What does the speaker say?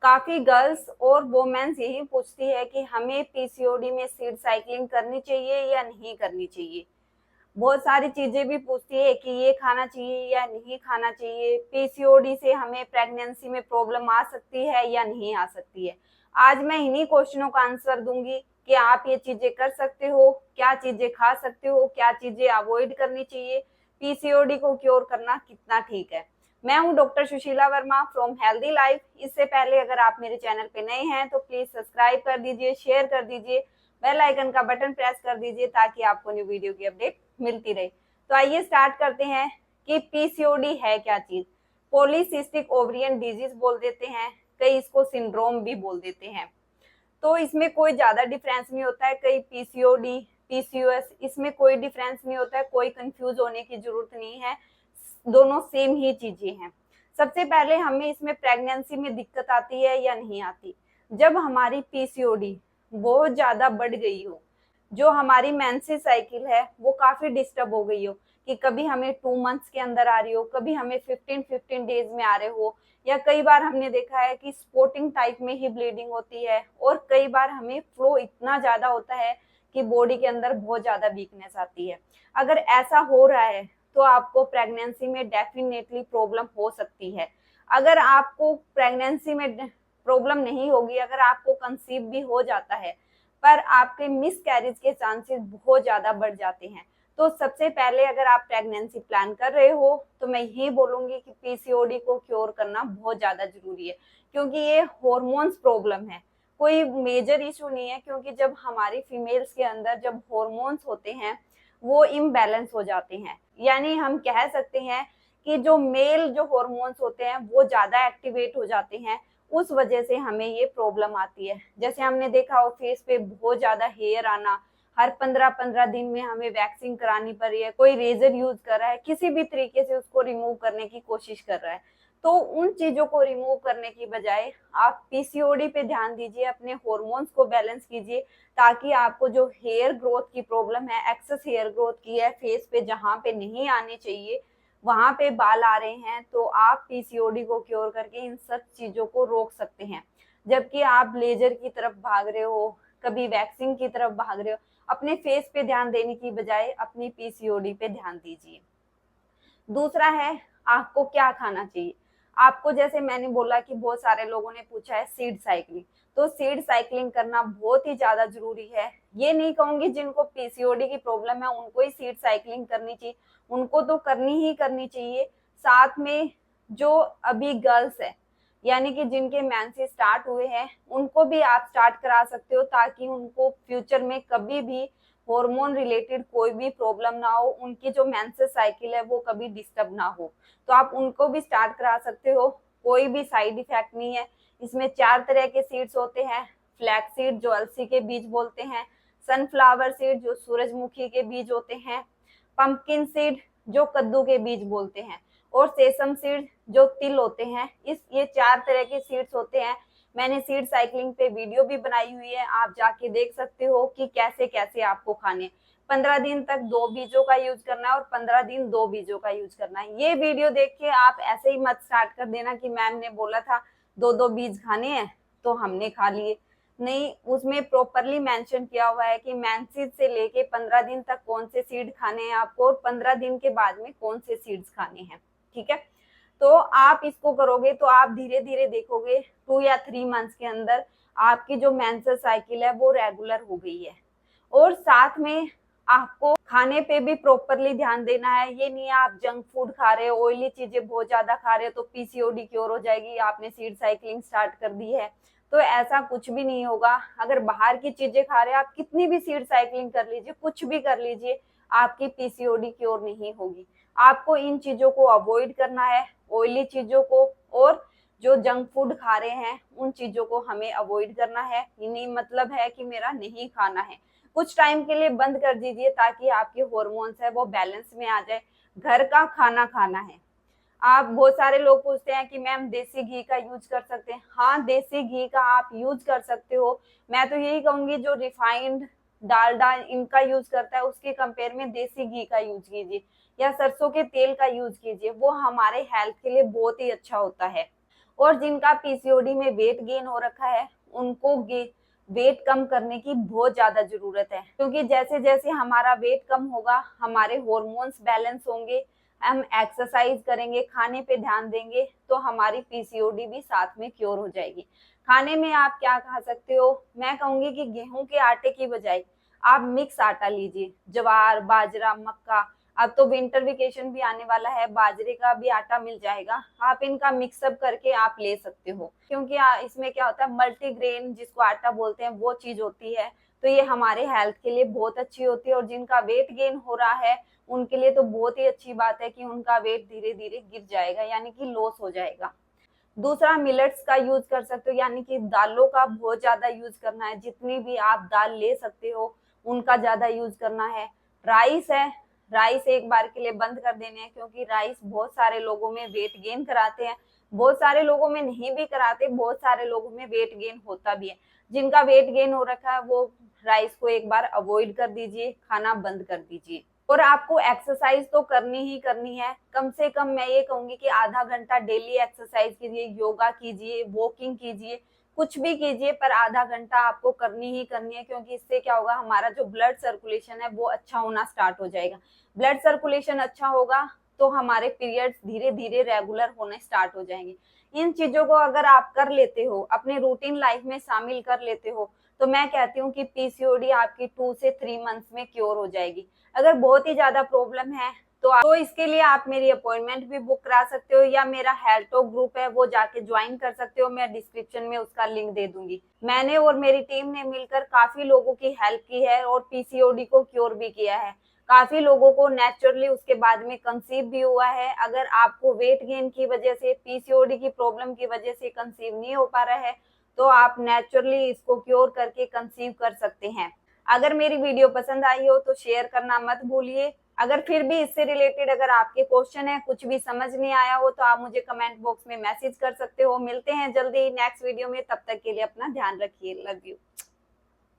काफी गर्ल्स और वोमेन्स यही पूछती है कि हमें पीसीओडी में सीड साइकिलिंग करनी चाहिए या नहीं करनी चाहिए। बहुत सारी चीजें भी पूछती है कि ये खाना चाहिए या नहीं खाना चाहिए, पीसीओडी से हमें प्रेगनेंसी में प्रॉब्लम आ सकती है या नहीं आ सकती है। आज मैं इन्हीं क्वेश्चनों का आंसर दूंगी कि आप ये चीजें कर सकते हो, क्या चीजें खा सकते हो, क्या चीजें अवॉइड करनी चाहिए, पीसीओडी को क्योर करना कितना ठीक है। मैं हूं doctor Sushila Verma from healthy life. इससे पहले अगर आप मेरे चैनल पे नए हैं तो प्लीज सब्सक्राइब कर दीजिए, शेयर कर दीजिए, बेल आइकन का बटन प्रेस कर दीजिए ताकि आपको न्यू वीडियो की अपडेट मिलती रहे। तो आइए स्टार्ट करते हैं कि पीसीओडी है क्या चीज। पॉलीसिस्टिक ओवरियन डिजीज बोल देते हैं, कई इसको सिंड्रोम भी बोल देते हैं। तो इसमें कोई ज्यादा डिफरेंस नहीं होता है, कई पीसीओडी, पीसीओएस, इसमें कोई डिफरेंस नहीं होता है, कोई कंफ्यूज होने की जरूरत नहीं है, दोनों सेम ही चीजें हैं। सबसे पहले हमें इसमें प्रेगनेंसी में दिक्कत आती है या नहीं आती। जब हमारी पीसीओडी बहुत ज्यादा बढ़ गई हो, जो हमारी मेंसेस साइकिल है वो काफी डिस्टर्ब हो गई हो, कि कभी हमें 2 मंथ्स के अंदर आ रही हो, कभी हमें 15 डेज में आ रहे हो, या कई बार हमने देखा है कि स्पॉटिंग टाइप में ही ब्लीडिंग होती है, और कई बार हमें फ्लो इतना ज्यादा होता है कि बॉडी के अंदर बहुत ज्यादा वीकनेस आती है। अगर ऐसा हो रहा है तो आपको प्रेगनेंसी में डेफिनेटली प्रॉब्लम हो सकती है। अगर आपको प्रेगनेंसी में प्रॉब्लम नहीं होगी, अगर आपको कंसीव भी हो जाता है, पर आपके मिस कैरेज के चांसेस बहुत ज्यादा बढ़ जाते हैं। तो सबसे पहले अगर आप प्रेगनेंसी प्लान कर रहे हो तो मैं यही बोलूंगी कि पीसीओडी को क्योर करना बहुत ज्यादा जरूरी है, क्योंकि ये हॉर्मोन्स प्रॉब्लम है, कोई मेजर इशू नहीं है। क्योंकि जब हमारी फीमेल्स के अंदर जब हॉर्मोन्स होते हैं वो इम्बैलेंस हो जाते हैं, यानी हम कह सकते हैं कि जो मेल जो हॉर्मोन्स होते हैं वो ज्यादा एक्टिवेट हो जाते हैं, उस वजह से हमें ये प्रॉब्लम आती है। जैसे हमने देखा हो फेस पे बहुत ज्यादा हेयर आना, हर 15-15 दिन में हमें वैक्सिंग करानी पड़ रही है, कोई रेजर यूज कर रहा है, किसी भी तरीके से उसको रिमूव करने की कोशिश कर रहा है। तो उन चीजों को रिमूव करने की बजाय आप पीसीओडी पे ध्यान दीजिए, अपने हॉर्मोन्स को बैलेंस कीजिए, ताकि आपको जो हेयर ग्रोथ की प्रॉब्लम है, एक्सेस हेयर ग्रोथ की है फेस पे, जहां पे नहीं आने चाहिए वहां पे बाल आ रहे हैं, तो आप पीसीओडी को क्योर करके इन सब चीजों को रोक सकते हैं। जबकि आप लेजर की तरफ भाग रहे हो, कभी वैक्सिंग की तरफ भाग रहे हो, अपने फेस पे ध्यान देने की बजाय अपनी पीसीओडी पे ध्यान दीजिए। दूसरा है आपको क्या खाना चाहिए। आपको, जैसे मैंने बोला कि बहुत सारे लोगों ने पूछा है सीड साइकिलिंग, तो सीड साइकिलिंग करना बहुत ही ज्यादा जरूरी है। ये नहीं कहूंगी जिनको पीसीओडी की प्रॉब्लम है उनको ही सीड साइकिलिंग करनी चाहिए, उनको तो करनी ही करनी चाहिए। साथ में जो अभी गर्ल्स है, यानी कि जिनके मेंसेस स्टार्ट हुए हैं, उनको भी आप स्टार्ट करा सकते हो, ताकि उनको फ्यूचर में कभी भी हार्मोन रिलेटेड कोई भी प्रॉब्लम ना हो, उनकी जो मेंसेस साइकिल है वो कभी डिस्टर्ब ना हो। तो आप उनको भी स्टार्ट करा सकते हो, कोई भी साइड इफेक्ट नहीं है। इसमें 4 तरह के सीड्स होते हैं, फ्लैक्स सीड जो अलसी के बीज बोलते हैं, सनफ्लावर सीड जो सूरजमुखी के बीज होते हैं, पंपकिन सीड जो कद्दू के बीज बोलते हैं, और सेसम सीड जो तिल होते हैं। ये 4 तरह के सीड्स होते हैं। मैंने सीड साइकिलिंग पे वीडियो भी बनाई हुई है, आप जाके देख सकते हो कि कैसे कैसे आपको खाने। 15 दिन तक 2 बीजों का यूज करना है और 15 दिन 2 बीजों का यूज करना है। ये वीडियो देख के आप ऐसे ही मत स्टार्ट कर देना कि मैम ने बोला था 2-2 बीज खाने हैं तो हमने खा लिए। नहीं, उसमें प्रॉपरली मेंशन किया हुआ है कि मेंसेस से लेके 15 दिन तक कौन से सीड खाने हैं आपको, और 15 दिन के बाद में कौन से सीड्स खाने हैं। ठीक है, तो आप इसको करोगे तो आप धीरे धीरे देखोगे 2 या 3 मंथ्स के अंदर आपकी जो मेंसेस साइकिल है वो रेगुलर हो गई है। और साथ में आपको खाने पे भी प्रॉपरली ध्यान देना है। ये नहीं है आप जंक फूड खा रहे हो, ऑयली चीजें बहुत ज्यादा खा रहे हो तो पीसीओडी क्योर हो जाएगी, आपने सीड साइकिलिंग स्टार्ट कर दी है, तो ऐसा कुछ भी नहीं होगा। अगर बाहर की चीजें खा रहे हैं आप, कितनी भी सीड साइकिलिंग कर लीजिए, कुछ भी कर लीजिए, आपकी पीसीओडी क्योर नहीं होगी। आपको इन चीजों को अवॉइड करना है, ऑयली चीजों को, और जो जंक फूड खा रहे हैं उन चीजों को हमें अवॉइड करना है। ये नहीं मतलब है कि मेरा नहीं खाना है, कुछ टाइम के लिए बंद कर दीजिए ताकि आपके हॉर्मोन्स है वो बैलेंस में आ जाए। घर का खाना खाना है। आप, बहुत सारे लोग पूछते हैं कि मैम देसी घी का यूज कर सकते हैं। हाँ, देसी घी का आप यूज कर सकते हो। मैं तो यही कहूंगी जो रिफाइंड डालडा इनका यूज करता है उसके कंपेयर में देसी घी का यूज कीजिए, या सरसों के तेल का यूज कीजिए, वो हमारे हेल्थ के लिए बहुत ही अच्छा होता है। और जिनका पीसीओडी में वेट गेन हो रखा है उनको वेट कम करने की बहुत ज्यादा जरूरत है, क्योंकि जैसे जैसे हमारा वेट कम होगा हमारे हॉर्मोन्स बैलेंस होंगे, हम एक्सरसाइज करेंगे, खाने पे ध्यान देंगे, तो हमारी पीसीओडी भी साथ में क्योर हो जाएगी। खाने में आप क्या खा सकते हो, मैं कहूंगी कि गेहूं के आटे की बजाय आप मिक्स आटा लीजिए, ज्वार, बाजरा, मक्का। अब तो विंटर वेकेशन भी आने वाला है, बाजरे का भी आटा मिल जाएगा, आप इनका मिक्सअप करके आप ले सकते हो, क्योंकि इसमें क्या होता है, मल्टीग्रेन जिसको आटा बोलते हैं वो चीज होती है, तो ये हमारे हेल्थ के लिए बहुत अच्छी होती है। और जिनका वेट गेन हो रहा है उनके लिए तो बहुत ही अच्छी बात है कि उनका वेट धीरे धीरे गिर जाएगा, यानी कि लॉस हो जाएगा। दूसरा, मिलेट्स का यूज कर सकते हो, यानी कि दालों का बहुत ज्यादा यूज करना है, जितनी भी आप दाल ले सकते हो उनका ज्यादा यूज करना है। राइस है, राइस एक बार के लिए बंद कर देने हैं, क्योंकि राइस बहुत सारे लोगों में वेट गेन कराते हैं, बहुत सारे लोगों में नहीं भी कराते, बहुत सारे लोगों में वेट गेन होता भी है। जिनका वेट गेन हो रखा है वो राइस को एक बार अवॉइड कर दीजिए, खाना बंद कर दीजिए। और आपको एक्सरसाइज तो करनी ही करनी है, कम से कम मैं ये कहूंगी कि आधा घंटा डेली एक्सरसाइज कीजिए, योगा कीजिए, वॉकिंग कीजिए, कुछ भी कीजिए, पर आधा घंटा आपको करनी ही करनी है, क्योंकि इससे क्या होगा, हमारा जो ब्लड सर्कुलेशन है वो अच्छा होना स्टार्ट हो जाएगा। ब्लड सर्कुलेशन अच्छा होगा तो हमारे पीरियड्स धीरे धीरे रेगुलर होने स्टार्ट हो जाएंगे। इन चीजों को अगर आप कर लेते हो, अपने रूटीन लाइफ में शामिल कर लेते हो, तो मैं कहती हूँ कि पीसीओडी आपकी 2 से 3 मंथ्स में क्योर हो जाएगी। अगर बहुत ही ज्यादा प्रॉब्लम है तो इसके लिए आप मेरी अपॉइंटमेंट भी बुक करा सकते हो, या मेरा हेल्थ टॉक ग्रुप है वो जाके ज्वाइन कर सकते हो, मैं डिस्क्रिप्शन में उसका लिंक दे दूंगी। मैंने और मेरी टीम ने मिलकर काफी लोगों की हेल्प की है और पीसीओडी को क्योर भी किया है। काफी लोगों को नेचुरली उसके बाद में कंसीव भी हुआ है। अगर आपको वेट गेन की वजह से, पीसीओडी की प्रॉब्लम की वजह से कंसीव नहीं हो पा रहा है, तो आप नेचुरली इसको क्योर करके कंसीव कर सकते हैं। अगर मेरी वीडियो पसंद आई हो तो शेयर करना मत भूलिए। अगर फिर भी इससे रिलेटेड अगर आपके क्वेश्चन है, कुछ भी समझ नहीं आया हो, तो आप मुझे कमेंट बॉक्स में मैसेज कर सकते हो। मिलते हैं जल्दी नेक्स्ट वीडियो में, तब तक के लिए अपना ध्यान रखिए। Love you.